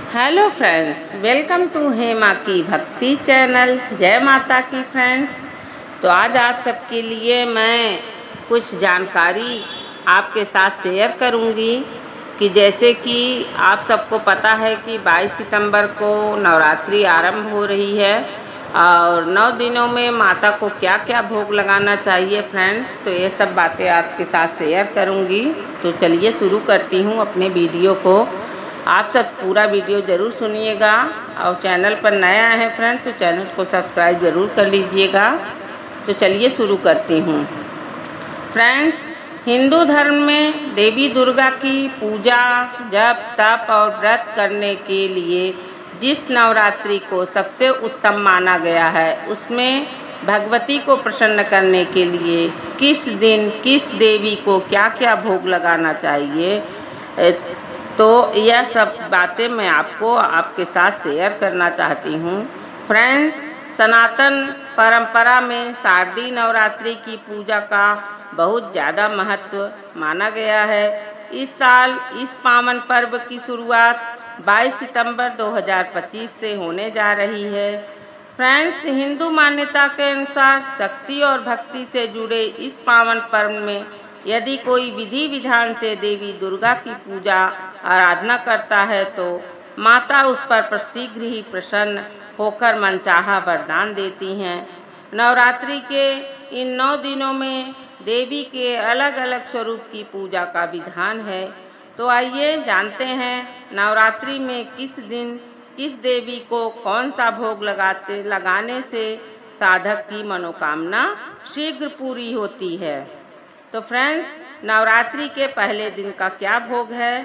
Hello friends, welcome to Hema की भक्ति channel. जय माता की फ्रेंड्स। तो आज आप सबके लिए मैं कुछ जानकारी आपके साथ शेयर करूंगी कि जैसे कि आप सबको पता है कि 22 सितंबर को नवरात्रि आरंभ हो रही है और 9 दिनों में माता को क्या क्या भोग लगाना चाहिए फ्रेंड्स। तो ये सब बातें आपके साथ शेयर करूंगी। तो चलिए शुरू करती हूँ अपने वीडियो को। आप सब पूरा वीडियो ज़रूर सुनिएगा और चैनल पर नया है फ्रेंड्स तो चैनल को सब्सक्राइब ज़रूर कर लीजिएगा। तो चलिए शुरू करती हूँ फ्रेंड्स। हिंदू धर्म में देवी दुर्गा की पूजा, जप, तप और व्रत करने के लिए जिस नवरात्रि को सबसे उत्तम माना गया है, उसमें भगवती को प्रसन्न करने के लिए किस दिन किस देवी को क्या क्या भोग लगाना चाहिए, तो यह सब बातें मैं आपके साथ शेयर करना चाहती हूँ फ्रेंड्स। सनातन परंपरा में शारदीय नवरात्रि की पूजा का बहुत ज़्यादा महत्व माना गया है। इस साल इस पावन पर्व की शुरुआत 22 सितंबर 2025 से होने जा रही है फ्रेंड्स। हिंदू मान्यता के अनुसार शक्ति और भक्ति से जुड़े इस पावन पर्व में यदि कोई विधि विधान से देवी दुर्गा की पूजा आराधना करता है तो माता उस पर शीघ्र ही प्रसन्न होकर मनचाहा वरदान देती हैं। नवरात्रि के इन 9 दिनों में देवी के अलग अलग स्वरूप की पूजा का विधान है। तो आइए जानते हैं नवरात्रि में किस दिन किस देवी को कौन सा भोग लगाने से साधक की मनोकामना शीघ्र पूरी होती है। तो फ्रेंड्स, नवरात्रि के पहले दिन का क्या भोग है।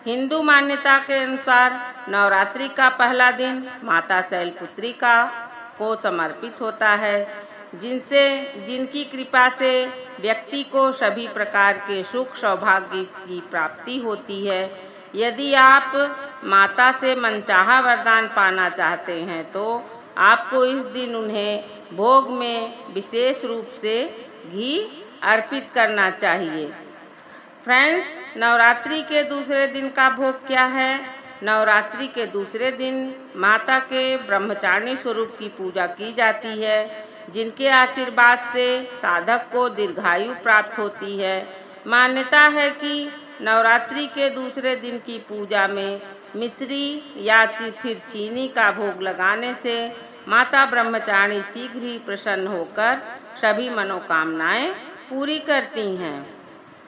हिंदू मान्यता के अनुसार नवरात्रि का पहला दिन माता शैलपुत्री को समर्पित होता है, जिनकी कृपा से व्यक्ति को सभी प्रकार के सुख सौभाग्य की प्राप्ति होती है। यदि आप माता से मनचाहा वरदान पाना चाहते हैं तो आपको इस दिन उन्हें भोग में विशेष रूप से घी अर्पित करना चाहिए। फ्रेंड्स, नवरात्रि के दूसरे दिन का भोग क्या है। नवरात्रि के दूसरे दिन माता के ब्रह्मचारिणी स्वरूप की पूजा की जाती है, जिनके आशीर्वाद से साधक को दीर्घायु प्राप्त होती है। मान्यता है कि नवरात्रि के दूसरे दिन की पूजा में मिश्री या फिर चीनी का भोग लगाने से माता ब्रह्मचारिणी शीघ्र ही प्रसन्न होकर सभी मनोकामनाएं पूरी करती हैं।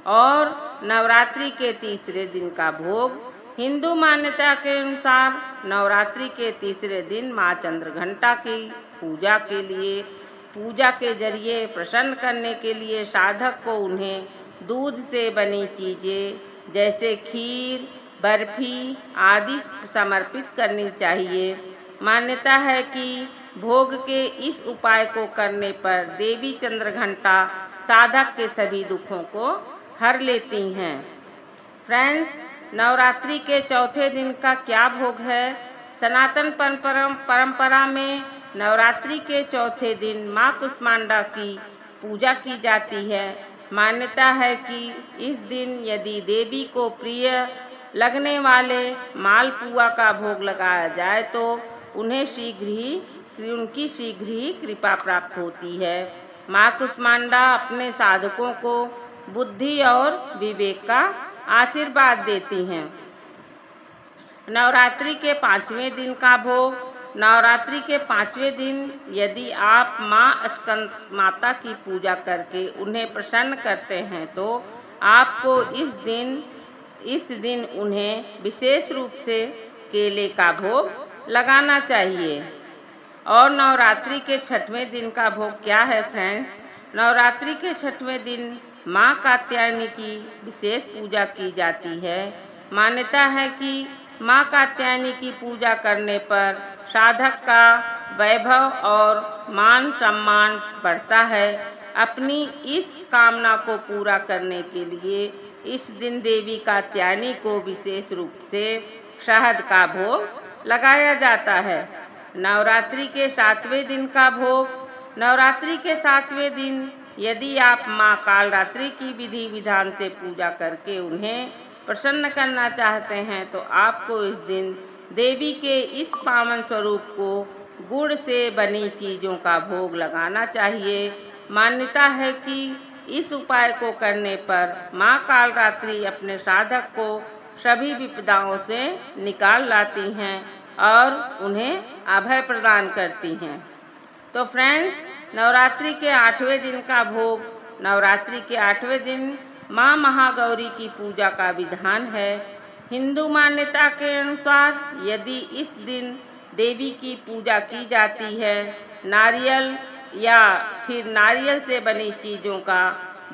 और नवरात्रि के तीसरे दिन का भोग हिंदू मान्यता के अनुसार नवरात्रि के तीसरे दिन माँ चंद्रघंटा की पूजा के जरिए प्रसन्न करने के लिए साधक को उन्हें दूध से बनी चीज़ें जैसे खीर, बर्फी आदि समर्पित करनी चाहिए। मान्यता है कि भोग के इस उपाय को करने पर देवी चंद्रघंटा साधक के सभी दुखों को हर लेती हैं। फ्रेंड्स, नवरात्रि के चौथे दिन का क्या भोग है। सनातन परंपरा में नवरात्रि के चौथे दिन माँ कुष्मांडा की पूजा की जाती है। मान्यता है कि इस दिन यदि देवी को प्रिय लगने वाले मालपुआ का भोग लगाया जाए तो उनकी शीघ्र ही कृपा प्राप्त होती है। माँ कुष्मांडा अपने साधकों को बुद्धि और विवेक का आशीर्वाद देती हैं। नवरात्रि के 5वें दिन का भोग। नवरात्रि के 5वें दिन यदि आप माता की पूजा करके उन्हें प्रसन्न करते हैं तो आपको इस दिन उन्हें विशेष रूप से केले का भोग लगाना चाहिए। और नवरात्रि के 6वें दिन का भोग क्या है फ्रेंड्स। नवरात्रि के 6वें दिन माँ कात्यायनी की विशेष पूजा की जाती है। मान्यता है कि माँ कात्यायनी की पूजा करने पर साधक का वैभव और मान सम्मान बढ़ता है। अपनी इस कामना को पूरा करने के लिए इस दिन देवी कात्यायनी को विशेष रूप से शहद का भोग लगाया जाता है। नवरात्रि के 7वें दिन का भोग। नवरात्रि के 7वें दिन यदि आप माँ कालरात्रि की विधि विधान से पूजा करके उन्हें प्रसन्न करना चाहते हैं तो आपको इस दिन देवी के इस पावन स्वरूप को गुड़ से बनी चीज़ों का भोग लगाना चाहिए। मान्यता है कि इस उपाय को करने पर माँ कालरात्रि अपने साधक को सभी विपदाओं से निकाल लाती हैं और उन्हें अभय प्रदान करती हैं। तो फ्रेंड्स, नवरात्रि के 8वें दिन का भोग, नवरात्रि के 8वें दिन माँ महागौरी की पूजा का विधान है। हिंदू मान्यता के अनुसार यदि इस दिन देवी की पूजा की जाती है, नारियल या फिर नारियल से बनी चीज़ों का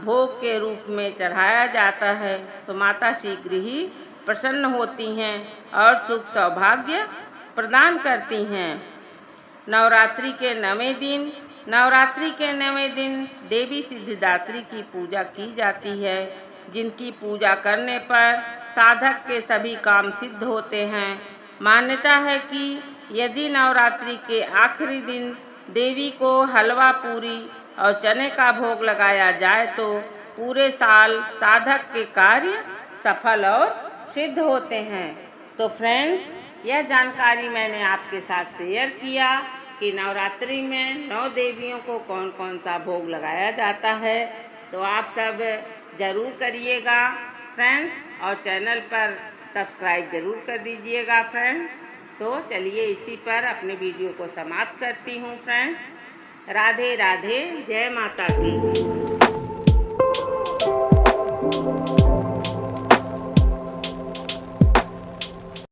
भोग के रूप में चढ़ाया जाता है तो माता शीघ्र ही प्रसन्न होती हैं और सुख सौभाग्य प्रदान करती हैं। नवरात्रि के 9वें दिन देवी सिद्धिदात्री की पूजा की जाती है, जिनकी पूजा करने पर साधक के सभी काम सिद्ध होते हैं। मान्यता है कि यदि नवरात्रि के आखिरी दिन देवी को हलवा पूरी और चने का भोग लगाया जाए तो पूरे साल साधक के कार्य सफल और सिद्ध होते हैं। तो फ्रेंड्स, यह जानकारी मैंने आपके साथ शेयर किया कि नवरात्रि में 9 देवियों को कौन कौन सा भोग लगाया जाता है। तो आप सब ज़रूर करिएगा फ्रेंड्स, और चैनल पर सब्सक्राइब ज़रूर कर दीजिएगा फ्रेंड्स। तो चलिए इसी पर अपने वीडियो को समाप्त करती हूँ फ्रेंड्स। राधे राधे, जय माता की।